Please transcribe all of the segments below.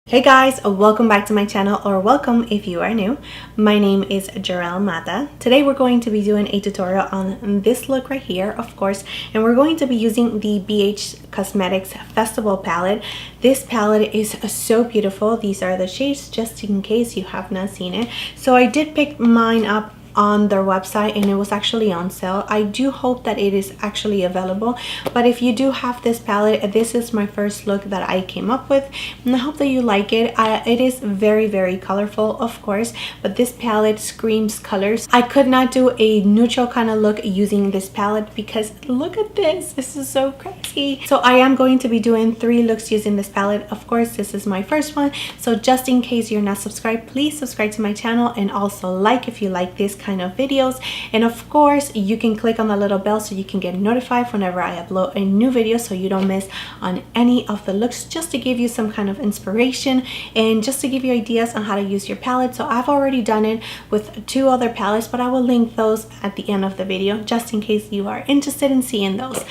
Hey guys, welcome back to my channel, or welcome if you are new. My name is GEREL Matta. Today we're going to be doing a tutorial on this look right here, of course, and we're going to be using the BH Cosmetics Festival palette. This palette is so beautiful. These are the shades, just in case you have not seen it. So I did pick mine up on their website and it was actually on sale. I do hope that it is actually available, but if you do have this palette, this is my first look that I came up with, and I hope that you like it. It is very colorful, of course, but this palette screams colors. I could not do a neutral kind of look using this palette because look at this is so crazy. So I am going to be doing 3 looks using this palette. Of course, this is my first one, so just in case you're not subscribed, please subscribe to my channel and also like if you like this kind of videos. And of course, you can click on the little bell so you can get notified whenever I upload a new video, so you don't miss on any of the looks, just to give you some kind of inspiration and just to give you ideas on how to use your palette. So I've already done it with 2 other palettes, but I will link those at the end of the video just in case you are interested in seeing those.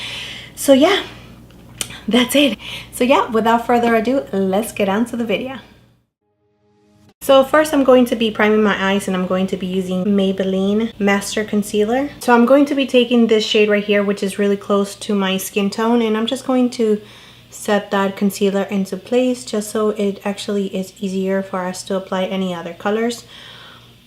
So yeah, that's it. So yeah, without further ado, let's get on to the video. So first I'm going to be priming my eyes, and I'm going to be using Maybelline Master Concealer. So I'm going to be taking this shade right here, which is really close to my skin tone, and I'm just going to set that concealer into place just so it actually is easier for us to apply any other colors.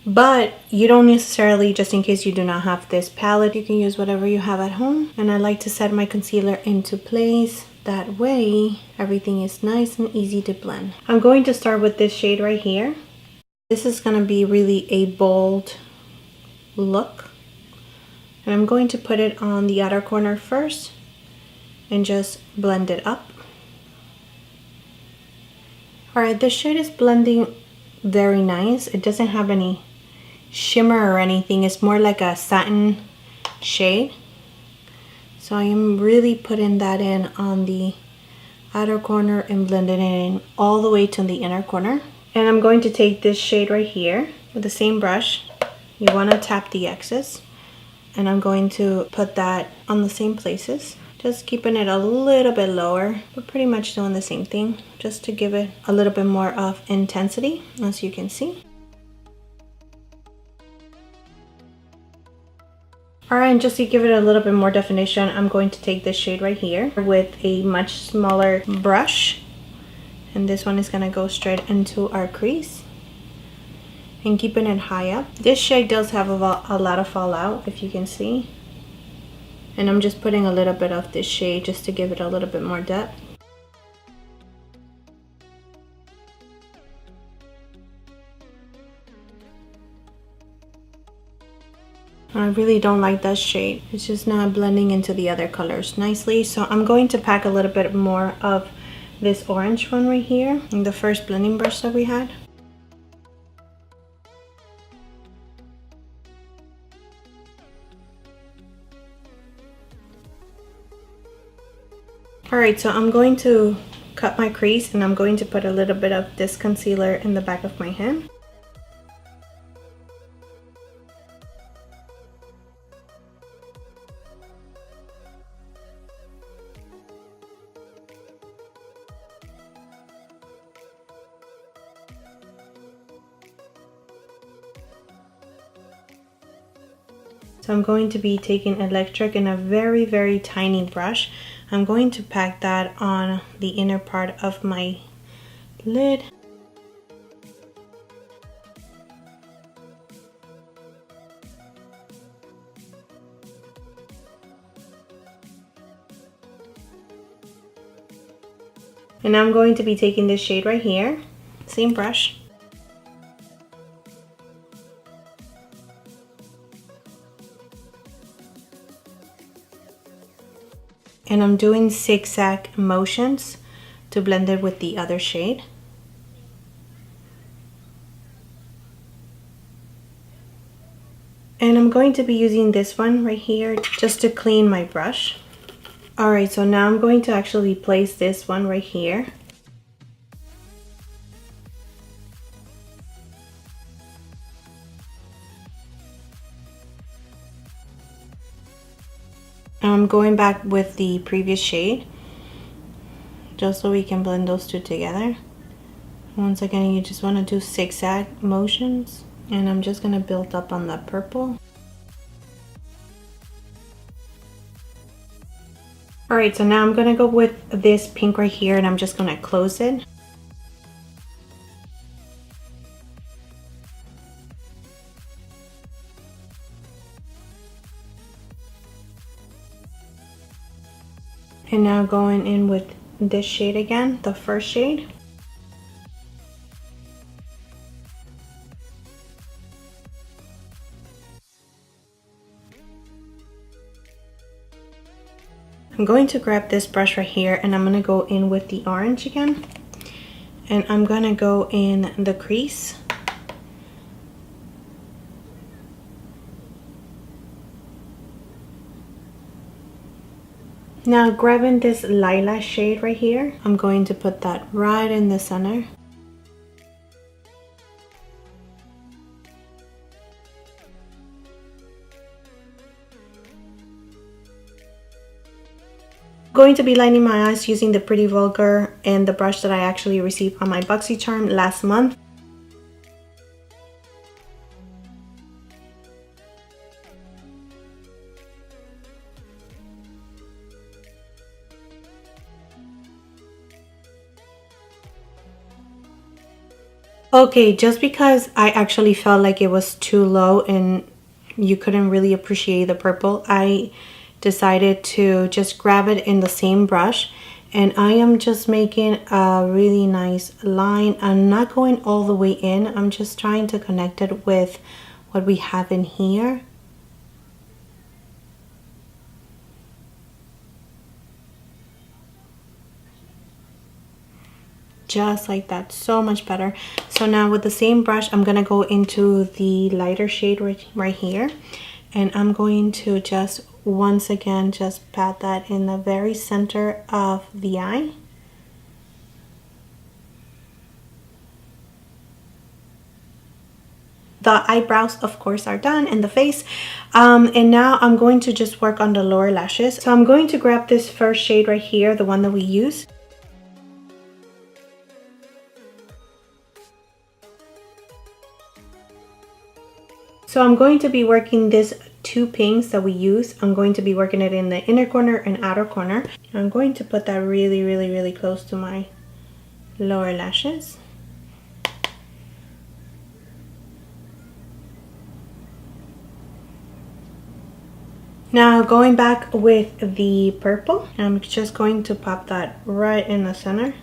But you don't necessarily, just in case you do not have this palette, you can use whatever you have at home. And I like to set my concealer into place. That way everything is nice and easy to blend. I'm going to start with this shade right here. This is going to be really a bold look, and I'm going to put it on the outer corner first and just blend it up. Alright, this shade is blending very nice. It doesn't have any shimmer or anything. It's more like a satin shade. So I am really putting that in on the outer corner and blending it in all the way to the inner corner. And I'm going to take this shade right here with the same brush. You want to tap the excess, and I'm going to put that on the same places, just keeping it a little bit lower, but pretty much doing the same thing just to give it a little bit more of intensity, as you can see. Alright, and just to give it a little bit more definition, I'm going to take this shade right here with a much smaller brush, and this one is going to go straight into our crease and keeping it high up. This shade does have a lot of fallout, if you can see, and I'm just putting a little bit of this shade just to give it a little bit more depth. I really don't like that shade. It's just not blending into the other colors nicely. So I'm going to pack a little bit more of this orange one right here in the first blending brush that we had. Alright, so I'm going to cut my crease, and I'm going to put a little bit of this concealer in the back of my hand. So I'm going to be taking electric and a very tiny brush. I'm going to pack that on the inner part of my lid. And I'm going to be taking this shade right here, same brush. And I'm doing zigzag motions to blend it with the other shade. And I'm going to be using this one right here just to clean my brush. Alright, so now I'm going to actually place this one right here. I'm going back with the previous shade just so we can blend those two together. Once again, you just want to do zigzag motions, and I'm just going to build up on that purple. Alright, so now I'm going to go with this pink right here, and I'm just going to close it. And now going in with this shade again, the first shade. I'm going to grab this brush right here, and I'm going to go in with the orange again. And I'm going to go in the crease. Now grabbing this lilac shade right here, I'm going to put that right in the center. Going to be lining my eyes using the Pretty Vulgar and the brush that I actually received on my BoxyCharm last month. Okay, just because I actually felt like it was too low and you couldn't really appreciate the purple, I decided to just grab it in the same brush, and I am just making a really nice line. I'm not going all the way in, I'm just trying to connect it with what we have in here. Just like that, so much better. So now with the same brush, I'm gonna go into the lighter shade right here, and I'm going to just once again just pat that in the very center of the eye. The eyebrows, of course, are done, and the face. And now I'm going to just work on the lower lashes. So I'm going to grab this first shade right here, the one that we use. So I'm going to be working this two pinks that we use. I'm going to be working it in the inner corner and outer corner. I'm going to put that really close to my lower lashes. Now going back with the purple, I'm just going to pop that right in the center.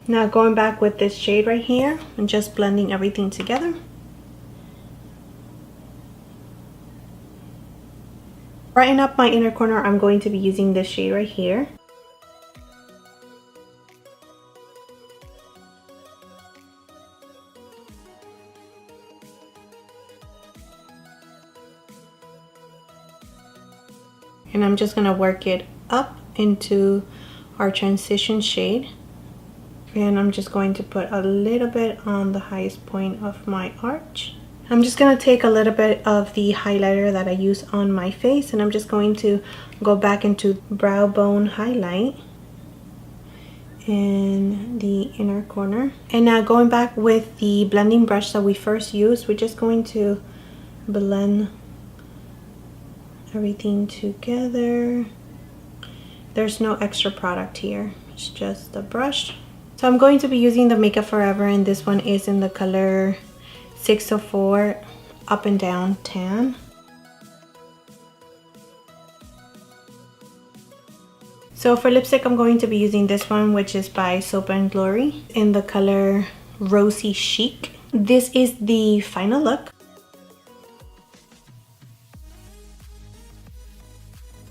Now going back with this shade right here and just blending everything together. Brighten up my inner corner, I'm going to be using this shade right here. And I'm just gonna work it up into our transition shade. And I'm just going to put a little bit on the highest point of my arch. I'm just going to take a little bit of the highlighter that I use on my face, and I'm just going to go back into brow bone highlight in the inner corner. And now going back with the blending brush that we first used, we're just going to blend everything together. There's no extra product here, it's just the brush. So I'm going to be using the Makeup Forever, and this one is in the color 604 Up and Down Tan. So for lipstick, I'm going to be using this one, which is by Soap and Glory, in the color Rosy Chic. This is the final look.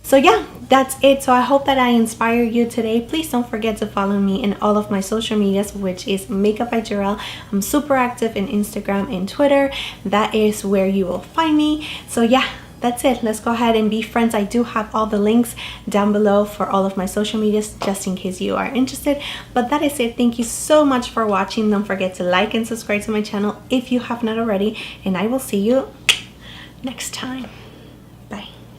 So yeah, that's it. So I hope that I inspire you today. Please don't forget to follow me in all of my social medias, which is Makeup by GEREL. I'm super active in Instagram and Twitter. That is where you will find me. So yeah, that's it. Let's go ahead and be friends. I do have all the links down below for all of my social medias, just in case you are interested. But that is it. Thank you so much for watching. Don't forget to like and subscribe to my channel if you have not already, and I will see you next time.